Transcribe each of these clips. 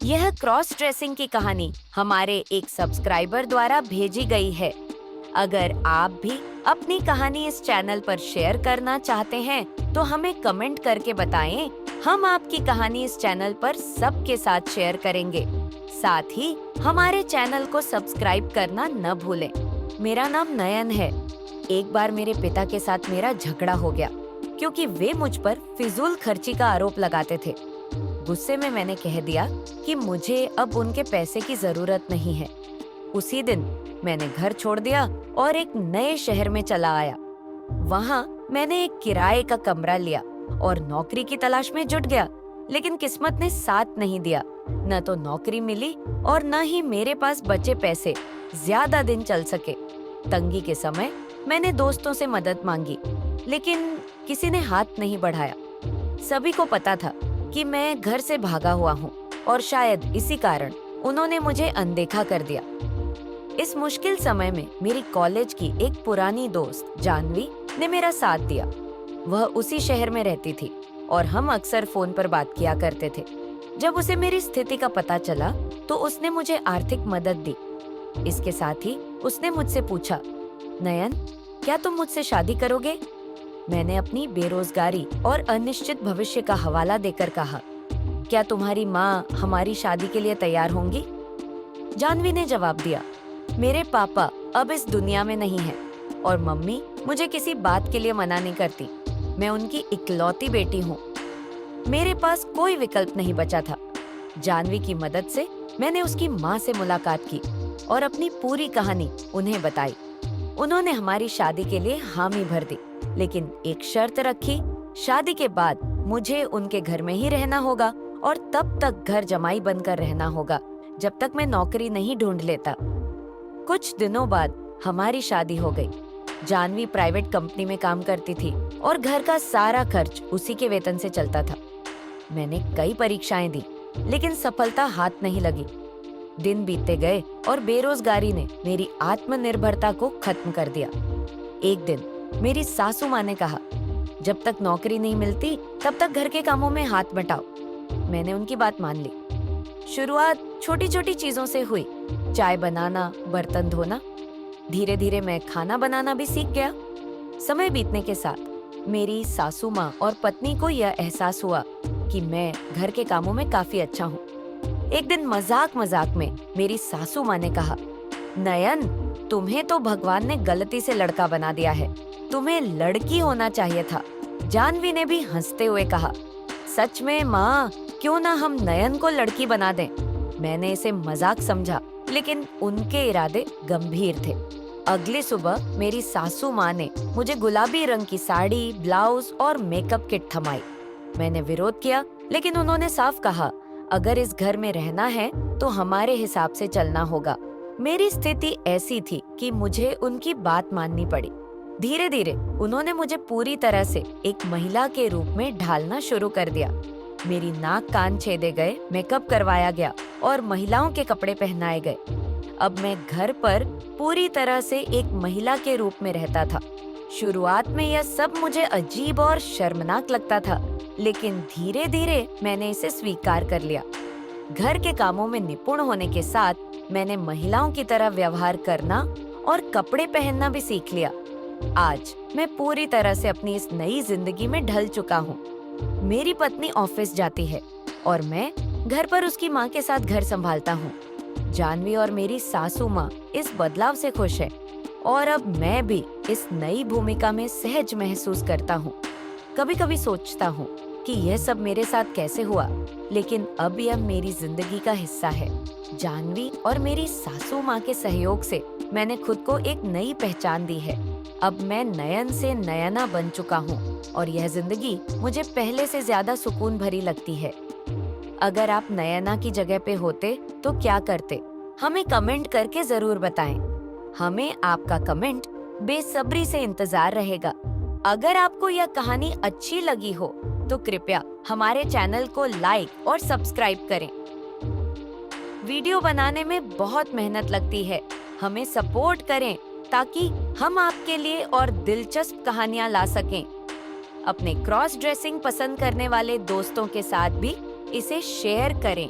यह cross dressing की कहानी हमारे एक सब्सक्राइबर द्वारा भेजी गई है। अगर आप भी अपनी कहानी इस चैनल पर शेयर करना चाहते हैं तो हमें कमेंट करके बताएं। हम आपकी कहानी इस चैनल पर सबके साथ शेयर करेंगे। साथ ही हमारे चैनल को सब्सक्राइब करना न भूलें। मेरा नाम नयन है। एक बार मेरे पिता के साथ मेरा झगड़ा हो गया क्योंकि वे मुझ पर फिजूल खर्ची का आरोप लगाते थे। गुस्से में मैंने कह दिया कि मुझे अब उनके पैसे की जरूरत नहीं है। उसी दिन मैंने घर छोड़ दिया और एक नए शहर में चला आया। वहाँ मैंने एक किराए का कमरा लिया और नौकरी की तलाश में जुट गया। लेकिन किस्मत ने साथ नहीं दिया। न तो नौकरी मिली और न ही मेरे पास बचे पैसे ज्यादा दिन चल सके। तंगी के समय मैंने दोस्तों से मदद मांगी, लेकिन किसी ने हाथ नहीं बढ़ाया। सभी को पता था कि मैं घर से भागा हुआ हूँ और शायद इसी कारण उन्होंने मुझे अनदेखा कर दिया। इस मुश्किल समय में मेरी कॉलेज की एक पुरानी दोस्त जानवी ने मेरा साथ दिया। वह उसी शहर में रहती थी और हम अक्सर फोन पर बात किया करते थे। जब उसे मेरी स्थिति का पता चला तो उसने मुझे आर्थिक मदद दी। इसके साथ ही उसने मुझसे पूछा, नयन, क्या तुम मुझसे शादी करोगे? मैंने अपनी बेरोजगारी और अनिश्चित भविष्य का हवाला देकर कहा, क्या तुम्हारी माँ हमारी शादी के लिए तैयार होंगी? जानवी ने जवाब दिया, मेरे पापा अब इस दुनिया में नहीं हैं और मम्मी मुझे किसी बात के लिए मना नहीं करती। मैं उनकी इकलौती बेटी हूँ। मेरे पास कोई विकल्प नहीं बचा था। जानवी की मदद से मैंने उसकी माँ से मुलाकात की और अपनी पूरी कहानी उन्हें बताई। उन्होंने हमारी शादी के लिए हामी भर दी, लेकिन एक शर्त रखी, शादी के बाद मुझे उनके घर में ही रहना होगा और तब तक घर जमाई बनकर रहना होगा जब तक मैं नौकरी नहीं ढूंढ लेता। कुछ दिनों बाद हमारी शादी हो गई। जानवी प्राइवेट कंपनी में काम करती थी और घर का सारा खर्च उसी के वेतन से चलता था। मैंने कई परीक्षाएं दी, लेकिन सफलता हाथ नहीं लगी। दिन बीतते गए और बेरोजगारी ने मेरी आत्मनिर्भरता को खत्म कर दिया। एक दिन मेरी सासू माँ ने कहा, जब तक नौकरी नहीं मिलती तब तक घर के कामों में हाथ बटाओ। मैंने उनकी बात मान ली। शुरुआत छोटी छोटी चीजों से हुई, चाय बनाना, बर्तन धोना। धीरे धीरे मैं खाना बनाना भी सीख गया। समय बीतने के साथ मेरी सासू माँ और पत्नी को यह एहसास हुआ कि मैं घर के कामों में काफी अच्छा हूँ। एक दिन मजाक मजाक में मेरी सासू माँ ने कहा, नयन, तुम्हें तो भगवान ने गलती से लड़का बना दिया है, तुम्हें लड़की होना चाहिए था। जानवी ने भी हंसते हुए कहा, सच में माँ, क्यों ना हम नयन को लड़की बना दें। मैंने इसे मजाक समझा, लेकिन उनके इरादे गंभीर थे। अगली सुबह मेरी सासू माँ ने मुझे गुलाबी रंग की साड़ी, ब्लाउज और मेकअप किट थमाई। मैंने विरोध किया, लेकिन उन्होंने साफ कहा, अगर इस घर में रहना है तो हमारे हिसाब से चलना होगा। मेरी स्थिति ऐसी थी कि मुझे उनकी बात माननी पड़ी। धीरे धीरे उन्होंने मुझे पूरी तरह से एक महिला के रूप में ढालना शुरू कर दिया। मेरी नाक कान छेदे गए, मेकअप करवाया गया और महिलाओं के कपड़े पहनाए गए। अब मैं घर पर पूरी तरह से एक महिला के रूप में रहता था। शुरुआत में यह सब मुझे अजीब और शर्मनाक लगता था, लेकिन धीरे धीरे मैंने इसे स्वीकार कर लिया। घर के कामों में निपुण होने के साथ मैंने महिलाओं की तरह व्यवहार करना और कपड़े पहनना भी सीख लिया। आज मैं पूरी तरह से अपनी इस नई जिंदगी में ढल चुका हूँ। मेरी पत्नी ऑफिस जाती है और मैं घर पर उसकी माँ के साथ घर संभालता हूँ। जानवी और मेरी सासू माँ इस बदलाव से खुश है और अब मैं भी इस नई भूमिका में सहज महसूस करता हूँ। कभी कभी सोचता हूँ कि यह सब मेरे साथ कैसे हुआ, लेकिन अब यह मेरी जिंदगी का हिस्सा है। जानवी और मेरी सासू माँ के सहयोग से मैंने खुद को एक नई पहचान दी है। अब मैं नयन से नयना बन चुका हूँ और यह जिंदगी मुझे पहले से ज्यादा सुकून भरी लगती है। अगर आप नयना की जगह पे होते तो क्या करते? हमें कमेंट करके जरूर बताएं। हमें आपका कमेंट बेसब्री से इंतजार रहेगा। अगर आपको यह कहानी अच्छी लगी हो तो कृपया हमारे चैनल को लाइक और सब्सक्राइब करें। वीडियो बनाने में बहुत मेहनत लगती है। हमें सपोर्ट करें ताकि हम आपके लिए और दिलचस्प कहानियां ला सकें। अपने क्रॉस ड्रेसिंग पसंद करने वाले दोस्तों के साथ भी इसे शेयर करें।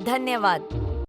धन्यवाद।